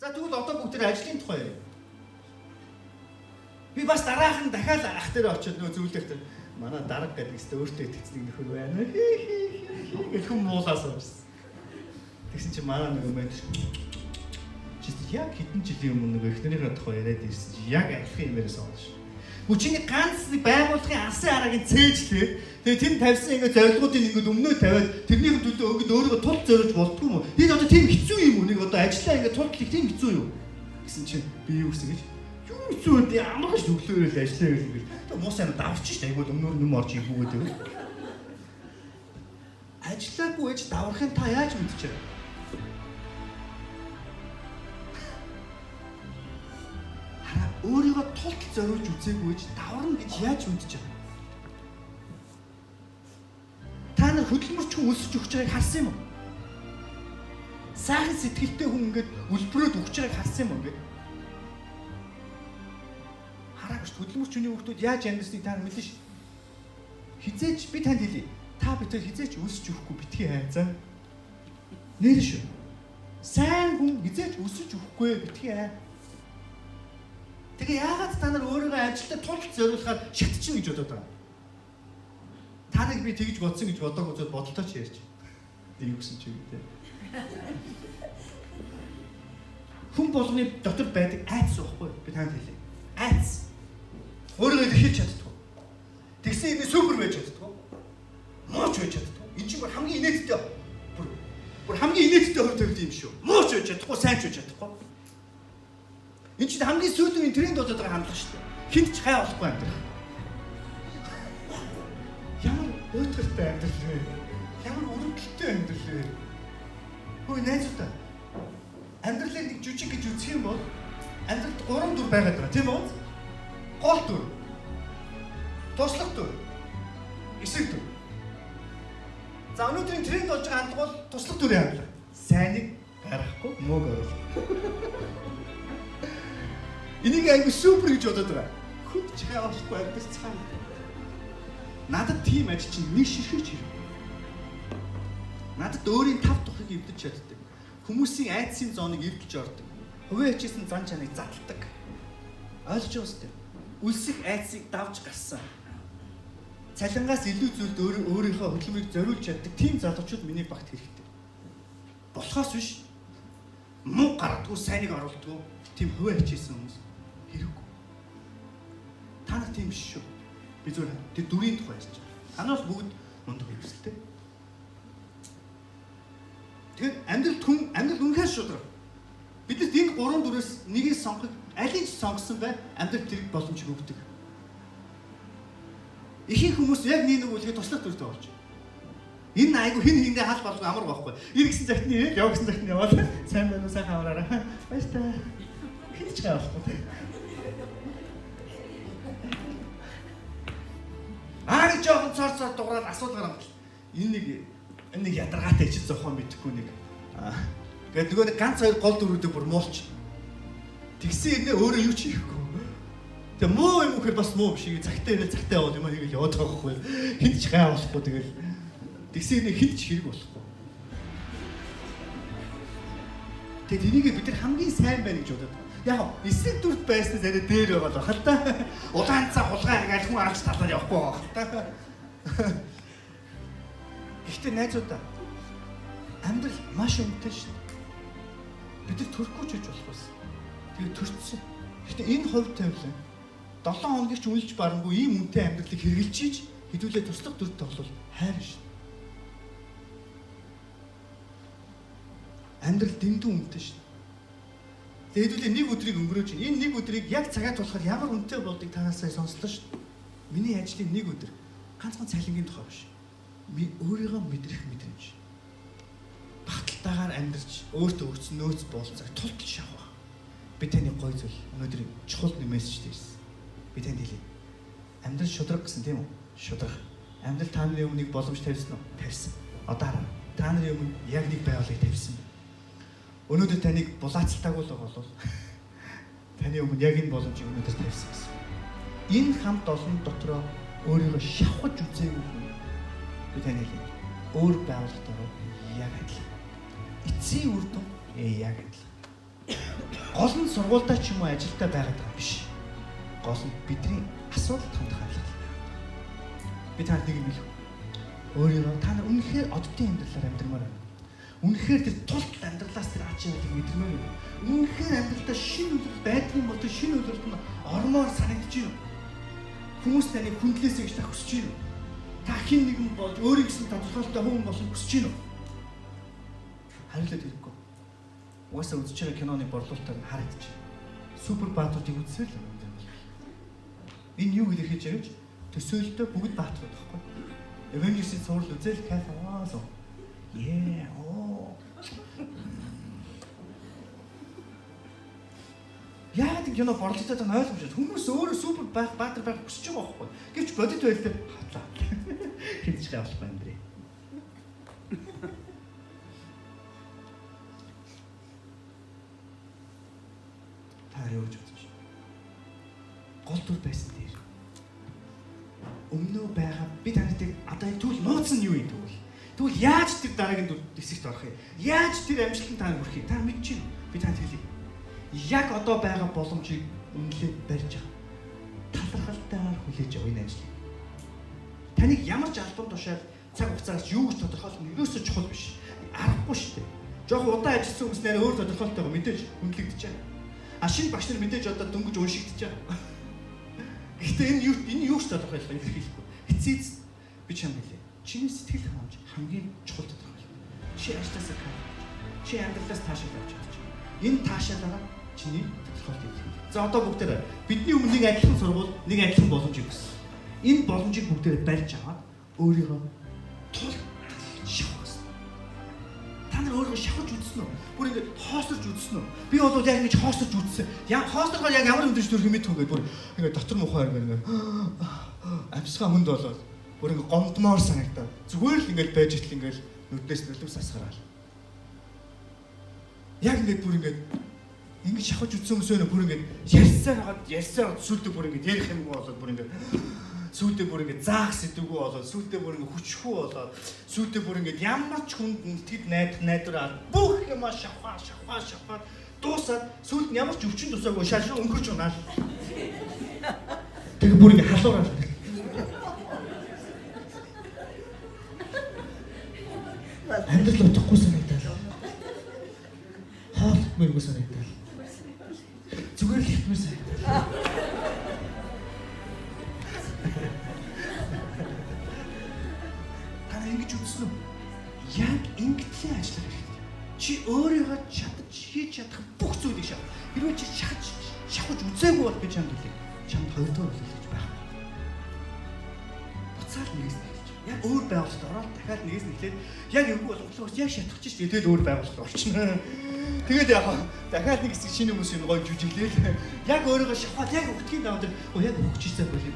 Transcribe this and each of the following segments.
За тэгвэл одоо бүгд ажлын тухай ярив. Би бас дараахан дахиад ах дээр очиод нөө зөвлөх дээр манай дарга гэдэг ихтэй өөртөө итгэцнийг нөхөр байна. Гэх юм муулаас орсон. Тэгсэн чи манай нөгөө мэд чи яг хэдэн жилийн өмнө нөгөө эхнэрийнхээ тухай яриад ирсэн чи яг адилхан юмэрээс оолж. Хүчний ганц нэг байгууллагын алсын харагийн цээжлээ. Тэгээ тэр тавьсан ингээд зорилгоодыг ингээд өмнөө тавиад тэрнийхэн төлөө ингээд өөрийгөө тул зориулж болдгүй юм уу? Энд одоо тийм хэцүү юм уу? Нэг одоо ажиллаа ингээд тултлах тийм хэцүү юу? Гэсэн чи би юу гэсэн гэж зүуд ямар ч өглөөрөө л ажиллаа гэх юм. Тэгээ муу сайн даварч штэ айгууд өмнөр юм орж ийгүүгээд байв. Ажиллаагүй ээж даврахын та яаж мэдчихэ? Хараа өөрийгөө тулт зориулж үзээгүй ээж даварна гэж яаж мэдчихэ? Та нар хөдөлмөрч хүн өсөж өгч байгааг харсан юм уу? Сайхан сэтгэлтэй хүн ингээд үлбрөөд өгч байгааг харсан юм уу ингээд? Хөдөлмөрч хүний хүмүүс яаж амьдсныг та мэдэн ш. Хизээч би танд хэлье. Та бүхэн хизээч өсөж өгөхгүй битгий хайцаа. Нэр шүү. Сайн хүн хизээч өсөж өгөхгүй битгий хай. Тэгээ яагаад та нар өөрийгөө ажилдаа тулд зориулахаар шатчихна гэж бодоод байгаа. Та нар би тэгж бодсон гэж бодоагүй зөв бодолтой ч ярьж. Тэг юу гэсэн чи үү те. Хүн болгоны дотор байдаг айц уухгүй би танд хэлье. Айц. Өөрийгөө илэрхийлж чаддгүй. Тэгсэн юм супер байж чаддгүй. Мууч байж чаддгүй. Энэ чинь хамгийн инээдтэй. Бүр хамгийн инээдтэй хувь тавилт юм шүү. Мууч байж чаддгүй, сайн ч байж чаддгүй. Энэ чинь хамгийн сүүлийн тренд болоод байгаа хандлага шүү дээ. Хинт ч хай болохгүй амьдрах. Ямар өтгөртэй амьдрал вэ? Ямар өрөвдөлттэй амьдрал вэ? Хөөе найзуудаа. Амьдралыг нэг жүжиг гэж үзэх юм бол амьдралд 3 дүр байгаад байгаа тийм үү? Гол дүр. Туслах дүр. Эсрэг дүр. За өнөөдрийн тренд болж байгаа хандлага бол туслах дүрийн хандлага. Сайныг гаргахгүй, мууг оруулах. Энийг аягүй супер гэж бодоод байгаа. Хүнд ч хаахгүй амьд цаана. Надад тийм ажил чинь нэг ширхэж хэрэг. Надад өөрийн тав тухыг эвдэж чаддаг. Хүмүүсийн айдсын зооныг эвдэж ордог. Хувийн ачээсэн зан чанарыг задалдаг. Ойлгож байгаа үстэй. Үлсэх айдсыг давж гарсан. Цалингаас илүү зүйлд өөрийнхөө хөдөлмөрийг зориулж чаддаг тийм залуучууд миний багт хэрэгтэй. Болохоос биш. Муу гаргадгүй, сайныг оруулдаггүй тийм хувийн ачээсэн хүмүүс хэрэггүй. Та нар тийм биш шүү. Би зөв тэр дүрийн тухай ярьж байгаа. Танаас бүгд мундаг хэрэгсэлтэй. Тэгэхээр амьдрал үнэхээр шударга. Биднэрт энэ 3 дүрээс нэгийг сонгох алийг сонгосон бай амьдрал тэрэг боломж өгдөг. Ихэнх хүмүүс яг нэг үлгээ туслах дүртэй болж байна. Энэ айгу хин хиндээ хаал болгох амар байхгүй. Иргэсэн цагтны явгсан цагтны яваад сайн байна уу сайхан аваараа. Баярлалаа. Хин ч гайхгүй. Ааги жоохон цорцоо дуураад асуудал гаргав. Энэ нэг ядаргаатай ичил зохион мэдэхгүй нэг. Тэгээд нөгөө нэг ганц хоёр гол дүрүүдээ бүр муулч. Тэгсэн ирнэ өөрөө юу ч хийхгүй. Тэгээ муу юм гэхээр бас муу биш. Цагтаа ирэл цагтаа яваад юм хийгээл яваад байгаа байхгүй. Хинт ч гай болохгүй тэгэл. Тэгсэн ирнэ хинт ч хэрэг болохгүй. Тэгээд энийг бид нар хамгийн сайн байна гэж бодоод. Яг эсрэг дүрд байснаас арай дээр байгаа л хал та. Улаан цаа хулгай ингээл хүн аргач талаар явахгүй байгаа хал та. Гэхдээ найзуудаа амьдрал маш үнэтэй шүү. Бид нар төрөхгүй ч гэж болох байсан. Тэгээ төрчихсөн. Гэхдээ энэ хувь тавилан 7 хоногийг ч үнэлж барангүй ийм үнэтэй амьдралыг хэрэгжилж ийж хэдүүлээ туслах дүртэй бол хайр шүү. Амьдрал дэндүү үнэтэй шүү. Тэгээ хэдүүлээ нэг өдрийг өнгөрөөж байна. Энэ нэг өдрийг яг цагаат болохоор ямар үнэтэй болдгийг танаас сонслоо шүү. Миний ажлын нэг өдөр ганцхан цалингийн тухай биш. Би өөрийгөө мэдрэх мэдрэмж. Багталтайгаар амьдарч өөртөө өгсөн нөөц болцоог тултал шавах. Би таны гой зүйл өнөөдрийн чухал мессеж дээрсэн. Би танд хэлье. Амьдрал шудраг гэсэн тийм үү? Шудраг. Амьдрал та нарын өмнө боломж тавьсан уу? Тавьсан. Одоо хараа. Та нарын өмнө яг нэг байгууллагыг тавьсан. Өнөөдөр таныг булаацалтаагүй л бол таны өмнө яг энэ боломжийг өнөөдөр тавьсан гэсэн. Энэ хамт олон дотроо өөрийгөө шавхаж үзээгүй хүн би таны хэлье. Өөр байгууллагатай яг адилхан. Эцсийн үр дүн яг адилхан. Гол нь сургуультай ч юм уу ажилтай байгаад байгаа биш. Гол нь бидний асуудал хандах хандлага. Би танд нэг юм хэлв. Өөрийгөө та нар үнэхээр оддын амьдралаар амьдрмаар байна. Үнэхээр тэр тултал амьдралаас тэр аж аргалыг мэдэрмээр байна. Үнэхээр амьдралдаа шинэ үйлрэл байдаг юм бол тэр шинэ үйлрэлд нь ормоор санагдаж байна. Хүмүүс таныг хүндлээсэй гэж та хүсэж байна. Та хэн нэгэн болж өөрийн гэсэн тодорхойлолтой хүн болох хүсэж байна. Хариулт хэрэггүй. Угаасаа үзэж байгаа киноны борлуулалтаар нь харагдчих. Супер баатуудыг үзсэй л юм даа. Энэ юу илэрхийлж байгаа вэ? Төсөөлтөө бүгд баатууд байхгүй. Avengers-ийн цуврал үзэл кайфаасаа. Yeah. Oh. Яагаад ингэ кино борлуулалтад нь ойлгомжтой. Хүмүүс өөрөө супер баатар байх хүсэж байгаа байхгүй. Гэвч бодит байлаа. Хинч гавлах юм бэ. Юу гэж бодож байна. Гол төр байсан дээр. Өмнөө байгаа би таныг одоо тэгвэл нууц нь юу юм тэгвэл? Тэгвэл яаж тэр дараагийн хэсэгт орох юм? Яаж тэр амжилтанд та хүрэх юм? Та мэдэж байна. Би танд хэлье. Яг одоо байгаа боломжийг үнэлээд барьж байгаа. Талархалтайгаар хүлээж авах энэ ажлыг. Таныг ямар ч албан тушаал цаг хугацаас юу гэж тодорхойлох нь ерөөсөө чухал биш. Аргагүй шүү дээ. Жохоо удаан ажилласан хүмүүс нэрээ өөр тодорхойлолтойгоо мэдээж хүндлэгдэж байна. Ашиг багш нар мэдээж одоо дөнгөж уншигдэж байгаа. Гэхдээ энэ юу ч тодорхойлох илэрхийлэхгүй. Эцээц би чам хэлээ. Чиний сэтгэл ханамж хамгийн чухал тодорхойлох. Чи ажлаасаа кайф. Чи амьдралаас таашаал авч чадж байна. Энэ таашаалаараа чиний тодорхойлолт илэрхийлэх. За одоо бүгдээрээ бидний өмнө нэг адилхан сургууль, нэг адилхан боломжийг өгсөн. Энэ боломжийг бүгдээрээ барьж аваад өөрийгөө тул шавах. Та нар өөрийгөө шавхаж үзсэн үү? Бүр ингэ хоосорж үзсэн үү? Би бол яг ингэж хоосорж үзсэн. Хоосоргоо яг ямар өндөрч төрх юм бэ түүгээд бүр ингэ дотор мухаар ингэ амьсгаа хүнд болоод бүр ингэ гомдмоор санагдаад зүгээр л ингэ байж итл ингэ нүднээс нөлөөс асгараа. Яг ингэ бүр ингэ шавхаж үзсэн юмсөө бүр ингэ ярьсаар сүлдө бүр ингэ ярих юмгүй болоод бүр ингэ сүйдээ бүр ингэ заах сэдвгүй болоод сүйдээ бүр ингэ хүчгүй болоод сүйдээ бүр ингэ ямар ч хүнд тэд найдвараа бүх юм шавхаа дуусаад сүйд нь ямар ч өвчин тусаагүй шалруу өнгөрч унаа. Тэгээ бүр ингэ халуураа. Амьдрал утгагүй санагдал. Хоол мөргөө санагдал. Зүгээр л ихмэр санагдал. Ингэж үзсэн үү? Яг ингэтлээ ажиллах хэрэгтэй. Чи өөрийгөө чадж хийж чадах бүх зүйлийг шав. Хэрвээ чи шавхаж үзээгүй бол би чамд хэлье. Чамд хоёрдугаар хэлж байхгүй. Буцаад нэгээс нь хэлж. Яг өөр байгууллагад ороод дахиад нэгээс нь хэлээд яг эвгүй болгохгүй яг шатах чинь тэгэл өөр байгууллагад орчихно. Тэгээд яг дахиад нэг хэсэг шинэ хүмүүс юм гоё жүжиглээл. Яг өөрийгөө шавхаад яг өгтгийн даваад яг өгчихсэн болов.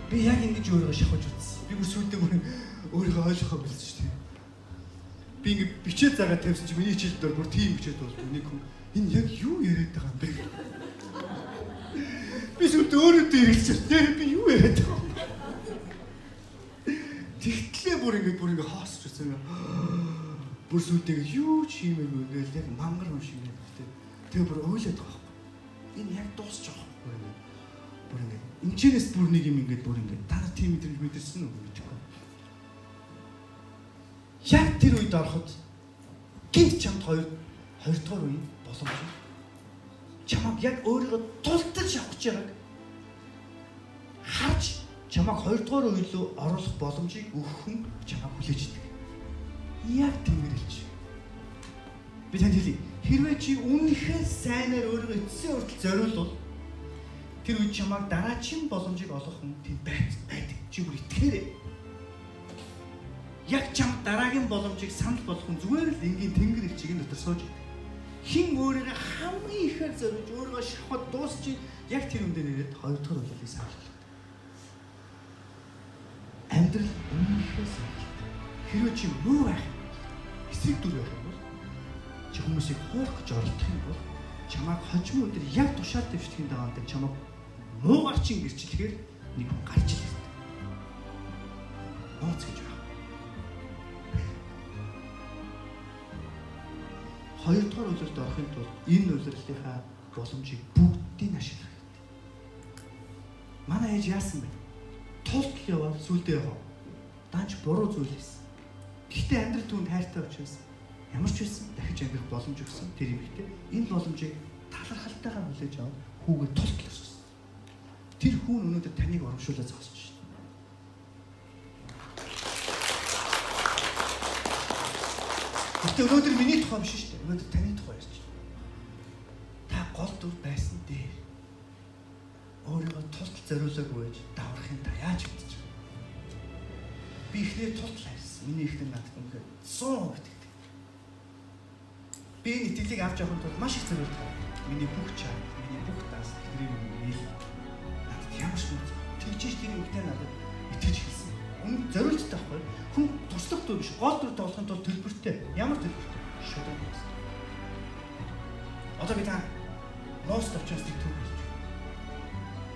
Би яг ингэж өөрийгөө шахаж үзсэн. Би бүр сүйдээ бүр өөрийгөө ойлгохоо болсон шүү дээ. Би ингэ бичээд заагаад тавьсан чи миний хичээл дээр бүр тийм бичээд болдог. Нэг хүн энэ яг юу яриад байгаа юм бэ? Би сүйдээ өөрөөдөө хэрэгцээ. Би юу яриад байгаа юм? Тэгтлээ бүр ингэ хаосч үзсэн юм. Бүр сүйдээ юу ч хиймээгүй гээл яг мангар юм шиг байна. Тэгээ бүр ойлоод байгаа юм. Энэ яг дуусч байгаа юм. Бүр ингэ энэчнээс бүр нэг юм ингээд бүр ингээд та тийм мэдэрсэн үү гэж байна. Яг тэр үед ороход гинт чамд хоёрдугаар үе боломж. Чамаг яг өөрийгөө тултал шавхаж байгааг харж чамаг хоёрдугаар үе рүү оруулах боломжийг өгөх хүн чамаг хүлээж идэг. Яг тэмэрэлж. Би танд хэлье. Хэрвээ чи үнэхээр сайнаар өөрийгөө эцсийн хүртэл зориулвал тэр үед чамайг дараагийн боломжийг олгох хүн тийм байдаг. Чи бүр итгээрэй. Яг чам дараагийн боломжийг санал болгох хүн зүгээр л энгийн тэнгэр их чигийн дотор сууж байдаг. Хин өөрийгөө хамгийн ихээр зориулж өөрийгөө шавхад дуусчих яг тэр үндэ нэрээд хоёрдугаар үйлийг санал болгох. Амьдрал үнэхээр санал. Хэрвээ чи муу байх юм бол эсрэг дүр байх юм бол чи хүмүүсийг хоох гэж оролдох юм бол чамайг хожим өдөр яг тушаал дэвшдэхин дагаад чамайг муугар чин гэрчлэхээр нэг хүн гарч ирсэн. Нууц гэж байна. хоёрдугаар үйлрэлд орохын тулд энэ үйлрэлийнхаа боломжийг бүгдийг ашиглах хэрэгтэй. Манай ээж яасан бэ? Тулд яваад сүлдээ яваа. Даанч буруу зүйл хийсэн. Гэхдээ амьдрал түүнд хайртай учраас ямар ч байсан дахиж амьдрах боломж өгсөн тэр эмэгтэй энэ боломжийг талархалтайгаар хүлээж аваад хүүгээ тулд өсгсөн. Тэр хүн өнөөдөр таныг урамшуулаад зогсож байна. Гэтэ өнөөдөр миний тухай биш шүү дээ. Өнөөдөр таны тухай ярьж байна. Та гол дүр байсан дээр өөрийгөө тулд зориулаагүй байж даврахын та яаж мэдэж вэ? Би ихний тулд хайрсан. Миний ихний надад үнэхээр 100% итгэдэг. Би энэ итгэлийг авч явахын тулд маш их зориулдаг. Миний бүх чанар, миний бүх даас ихний нийл надад ямар ч нүц тэгжиж тэр үгтэй надад итгэж хэлсэн. Өмнө зориулттай байхгүй. Хүн туслах дүр биш. Гол дүр тоглохын тулд төлбөртэй. Ямар төлбөртэй? Шудраг бас. Одоо би та ноос тавчаас нэг төв хэлж байна.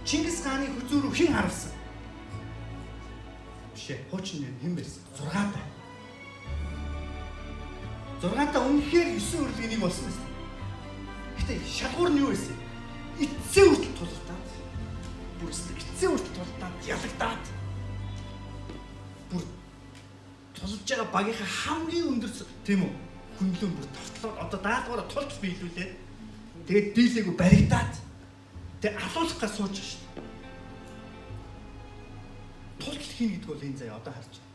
Чингис хааны хүзүү рүү хэн харуулсан? Бишээ. Хуучин нэр хэн байсан? 6 та үнэхээр 9 өрлөг нэг болсон байсан. Гэтэ шалгуур нь юу байсан? Эцсээ хүртэл тулдаад. Бүр эцсээ хүртэл тулдаад ялагдаад. Бүр тулж байгаа багийнхаа хамгийн өндөр тийм үү? Хүнлэн бүр товтлоод одоо даалгавраа тулж биелүүлээд тэгээд дийлээгүй баригдаад тэг алуулах гэж сууж байгаа шүү дээ. Тулж хийн гэдэг бол энэ заяа одоо харж байна.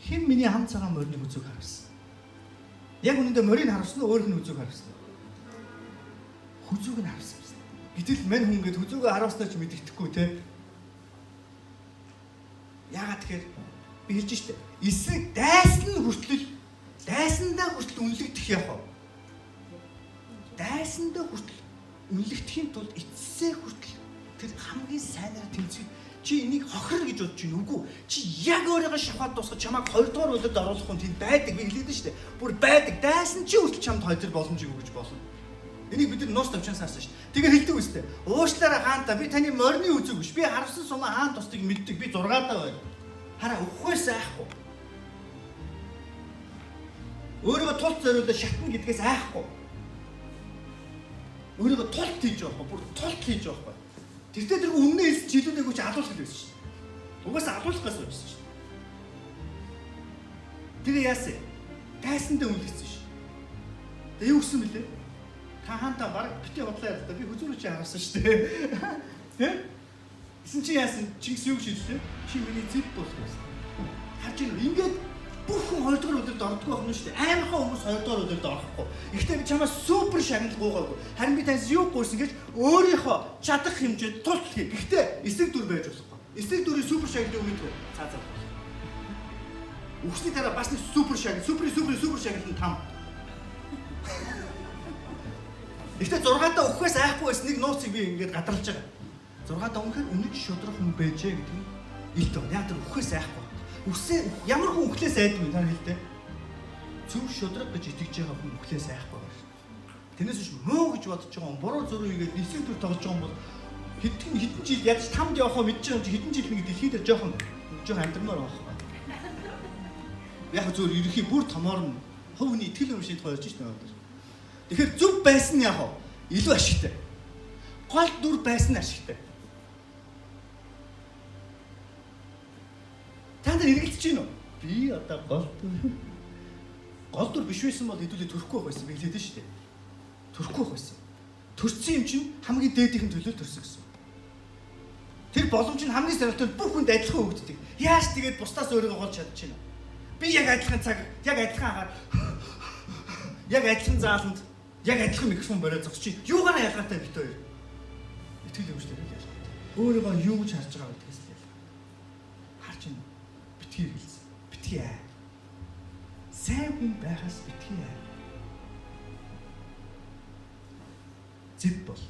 Хэн миний хам цагаан морины үзүүг харуулсан? Яг үнэндээ морийг харуулсан уу өөрийнх нь үзүүг харуулсан уу? Хүзүүг нь харуулсан юм. Гэтэл мань хүн гээд хүзүүгээ харуулснаа ч мэддэхгүй те. Яагаад тэгэхээр би хэлж штэ. Эсрэг дайсандаа хүртэл үнэлэгдэх яваа. Дайсандаа хүртэл үнэлэгдэхийн тулд эцсээ хүртэл тэр хамгийн сайнараа тэмцэх. Чи энийг хохир гэж бодож байна үгүй. Чи яг өөрийгөө шахаад дуусгаж чамайг 2 дугаар үйлдэлд оруулах хүн тийм байдаг. Би хэлээд штэ. Бүр байдаг. Дайсан чи хүртэл чамд хоёрдор боломжийг өгч болно. Энийг бид нар нуус тавчаас харсан штэ. Тэгээ хэлдэг үстэй. Уушлаараа хаантаа би таны морины үзэг биш. Би харавсан сумаа хаан тусдыг мэддэг. Би 6 даа байна. Хараа өгөхөөс айхгүй. Өөрийгөө тулд зориулаад шатна гэдгээс айхгүй. Өөрийгөө тулд хийж явах, бүр тулд хийж явах. Тэртээ тэр үннээ хэлсэн жилүүдээгүй чи алуулах гэсэн шүү дээ. Угаасаа алуулах гэсэн юм шүү дээ. Тэгээ яасан? Дайсандаа үнэлсэн шүү. Тэгээ юу гэсэн бэлээ? Та хаантаа баг бити бодлоо яа. Би хүзүүрөө чи харсан шүү дээ. Тэ? Эсэн чи яасан? Чингис юу гэж хэллээ? Чи миний зэв болох гэсэн. Харж ийн ингээд бүх хүн 2 дугаар өдөрт ордгоо байх нь шүү дээ. Аймархан хүмүүс 2 дугаар өдөрт орохгүй. Гэхдээ би чамаас супер шагнал гуугаагүй. Харин би танаас юу гуйсан гэж өөрийнхөө чадах хэмжээнд тулт хий. Гэхдээ эсрэг дүр байж болохгүй. Эсрэг дүрийн супер шагнал юу мэдвэ? Цаазаа. Үхсний дараа бас нэг супер шагнал, супер шагнал нь 5. Гэхдээ 6 та өгөхөөс айхгүй байсан нэг нууцыг би ингээд гадарлаж байгаа. 6 та үнэхээр үнэж шудрах хүн байжээ гэдэг нь илт байна. Яг тэр өгөхөөс айхгүй. Үсээ ямар хүн өглөөс айдаг вэ та хэлдэ. Зөв шудраг гэж итгэж байгаа хүн өглөөс айхгүй байна. Тэрнээс биш муу гэж бодож байгаа хүн буруу зөрүү игээд эсрэг төр тоглож байгаа юм бол хэдэн жил ядч тамд явах уу мэдж байгаа юм чи хэдэн жил нэг дэлхийд жоохон амьдрмаар байгаа. Яг зөв ерөнхий бүр томоор нь хувийн итгэл өмшийн тухай ярьж байна одоо. Тэгэхээр зөв байсан нь яг илүү ашигтай. Гол дүр байсан нь ашигтай. Та нар эргэлдэж байна уу? Би одоо гол дүр биш байсан бол хэдүүлээ төрөхгүй байх байсан би хэлээд шүү дээ. Төрөхгүй байх байсан. Төрсөн юм чинь хамгийн дээдийнхэн төлөө төрсөн гэсэн. Тэр боломж нь хамгийн сарилтанд бүх хүнд адилхан өгддөг. Яаж тэгээд бусдаас өөрийгөө голж чадчихна. Би яг адилхан цаг, яг адилхан агаар, яг адилхан зааланд, яг адилхан микрофон бариад зогсчих. Юугаар ялгаатай бит хоёр. Итгэл өмчтэй л ялгаатай. Өөрийгөө юу гэж харж байгаа гэдгээс л ялгаатай. Харж байна. Битгий хэлсэн. Битгий аа. Сайн хүн байхаас битгий аа. Зэв бол